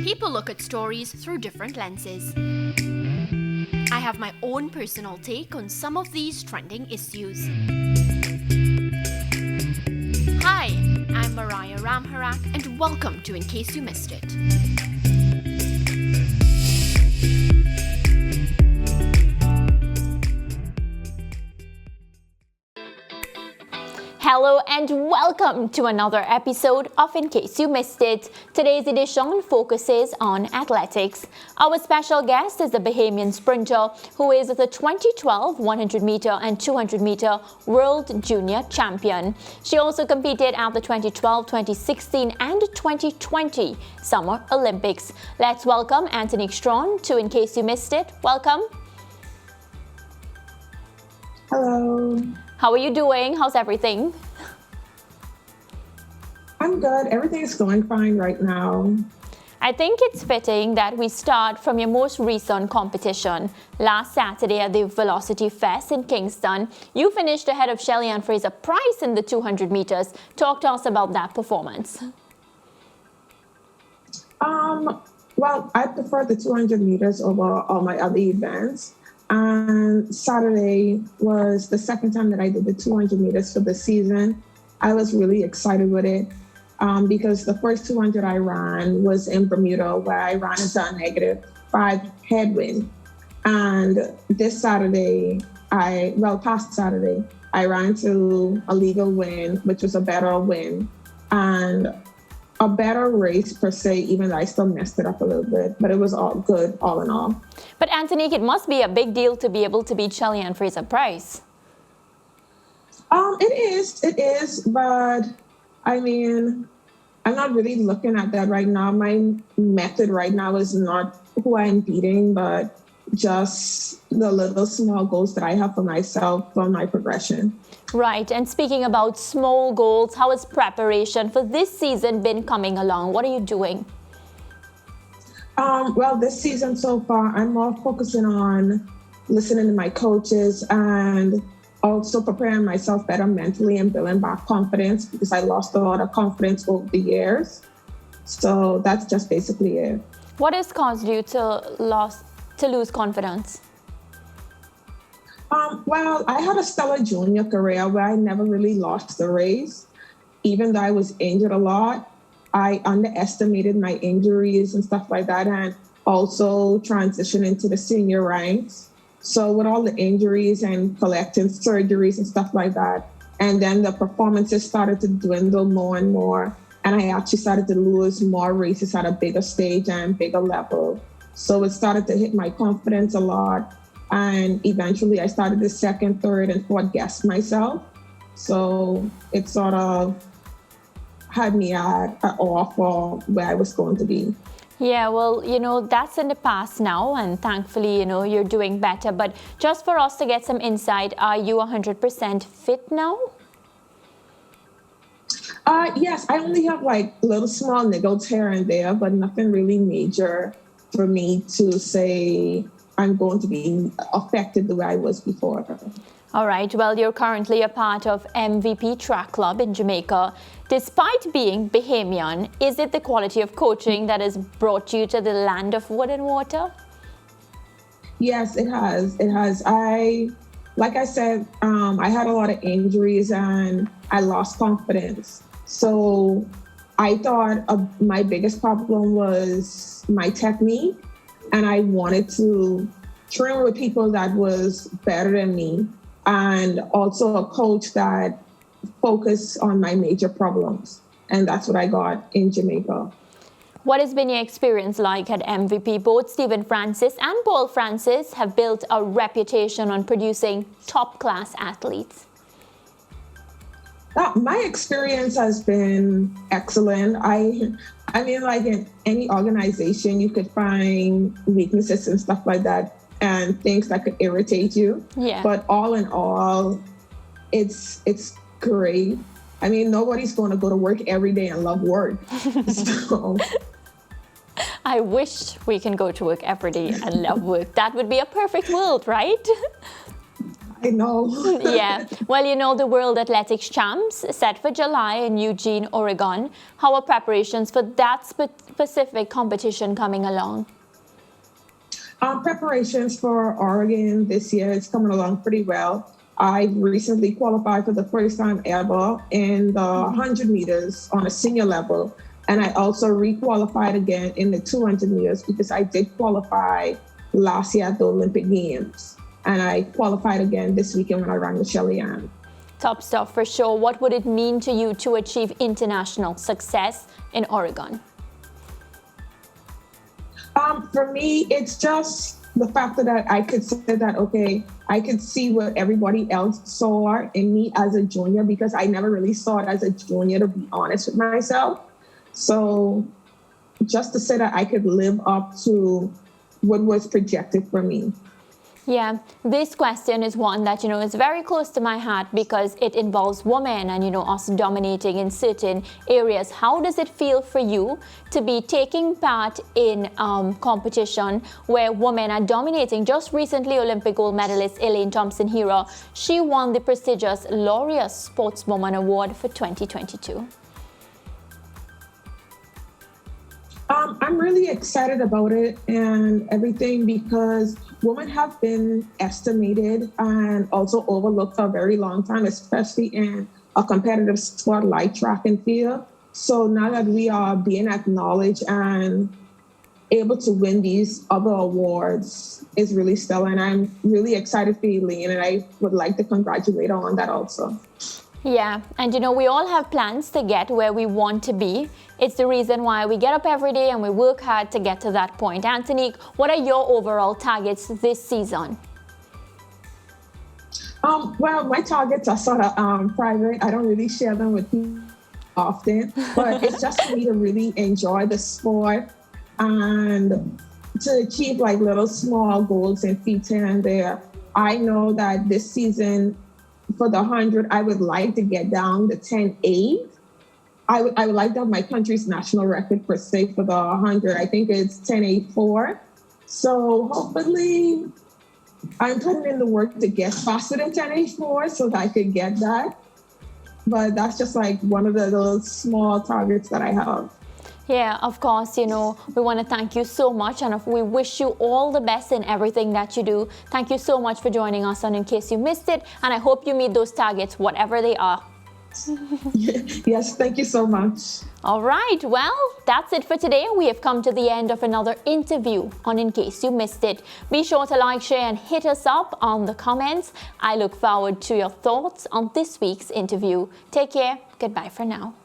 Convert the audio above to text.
People look at stories through different lenses. I have my own personal take on some of these trending issues. Hi, I'm Mariah Ramharack, and welcome to Incase You Missed It. Hello and welcome to another episode of In Case You Missed It. Today's edition focuses on athletics. Our special guest is the Bahamian sprinter who is the 2012 100-meter and 200-meter World Junior Champion. She also competed at the 2012, 2016 and 2020 Summer Olympics. Let's welcome Anthonique Strachan to In Case You Missed It. Welcome. Hello. How are you doing? How's everything? I'm good. Everything is going fine right now. I think it's fitting that we start from your most recent competition. Last Saturday at the Velocity Fest in Kingston, you finished ahead of Shelly-Ann Fraser-Pryce in the 200 meters. Talk to us about that performance. Well, I prefer the 200 meters over all my other events. And Saturday was the second time that I did the 200 meters for the season. I was really excited with it because the first 200 I ran was in Bermuda, where I ran into a -5 headwind. And this Saturday, past Saturday, I ran into a legal wind, which was a better wind. And a better race per se, even though I still messed it up a little bit, but it was all good, all in all. But Anthonique, it must be a big deal to be able to beat Shelly-Ann Fraser-Pryce. It is, but I mean, I'm not really looking at that right now. My method right now is not who I'm beating, but just the little small goals that I have for myself from my progression. Right, and speaking about small goals, how has preparation for this season been coming along? What are you doing? Well, this season so far, I'm more focusing on listening to my coaches and also preparing myself better mentally and building back confidence because I lost a lot of confidence over the years. So that's just basically it. What has caused you to lose confidence? Well, I had a stellar junior career where I never really lost the race. Even though I was injured a lot, I underestimated my injuries and stuff like that, and also transitioned into the senior ranks. So with all the injuries and collecting surgeries and stuff like that, and then the performances started to dwindle more and more, and I actually started to lose more races at a bigger stage and bigger level. So it started to hit my confidence a lot. And eventually I started the second, third, and fourth guess myself. So it sort of had me at an off for where I was going to be. Yeah, well, that's in the past now, and thankfully, you're doing better. But just for us to get some insight, are you 100% fit now? Yes, I only have like little small niggles here and there, but nothing really major for me to say I'm going to be affected the way I was before. All right. Well, you're currently a part of MVP Track Club in Jamaica. Despite being Bahamian, is it the quality of coaching that has brought you to the land of wood and water? Yes, it has. It has. Like I said, I had a lot of injuries and I lost confidence. So I thought my biggest problem was my technique. And I wanted to train with people that was better than me and also a coach that focused on my major problems. And that's what I got in Jamaica. What has been your experience like at MVP? Both Stephen Francis and Paul Francis have built a reputation on producing top-class athletes. My experience has been excellent. I mean, like in any organization, you could find weaknesses and stuff like that and things that could irritate you. Yeah. But all in all, it's great. I mean, nobody's going to go to work every day and love work. So. I wish we can go to work every day and love work. That would be a perfect world, right? know. Yeah. Well, you know, the World Athletics Champs set for July in Eugene, Oregon. How are preparations for that specific competition coming along? Preparations for Oregon this year is coming along pretty well. I recently qualified for the first time ever in the 100 meters on a senior level. And I also re-qualified again in the 200 meters because I did qualify last year at the Olympic Games. And I qualified again this weekend when I ran with Shelly Ann. Top stuff for sure. What would it mean to you to achieve international success in Oregon? For me, it's just the fact that I could say that, okay, I could see what everybody else saw in me as a junior because I never really saw it as a junior, to be honest with myself. So just to say that I could live up to what was projected for me. Yeah, this question is one that, you know, is very close to my heart because it involves women and, you know, us dominating in certain areas. How does it feel for you to be taking part in competition where women are dominating? Just recently, Olympic gold medalist Elaine Thompson-Herah, she won the prestigious Laureate Sportswoman Award for 2022. I'm really excited about it and everything because women have been estimated and also overlooked for a very long time, especially in a competitive sport like track and field. So now that we are being acknowledged and able to win these other awards is really stellar. And I'm really excited for Elaine, and I would like to congratulate her on that also. Yeah, and you know, we all have plans to get where we want to be. It's the reason why we get up every day and we work hard to get to that point. Anthonique, what are your overall targets this season? Well, my targets are sort of private. I don't really share them with people often, but it's just for me to really enjoy the sport and to achieve like little small goals and feats here and there. I know that this season, for the 100, I would like to get down to 10.8. I would like to have my country's national record per se for the 100. I think it's 10.84. So hopefully I'm putting in the work to get faster than 10.84 so that I could get that. But that's just like one of the little small targets that I have. Yeah, of course, you know, we want to thank you so much and we wish you all the best in everything that you do. Thank you so much for joining us on In Case You Missed It, and I hope you meet those targets, whatever they are. Yes, thank you so much. All right, well, that's it for today. We have come to the end of another interview on In Case You Missed It. Be sure to like, share, and hit us up on the comments. I look forward to your thoughts on this week's interview. Take care. Goodbye for now.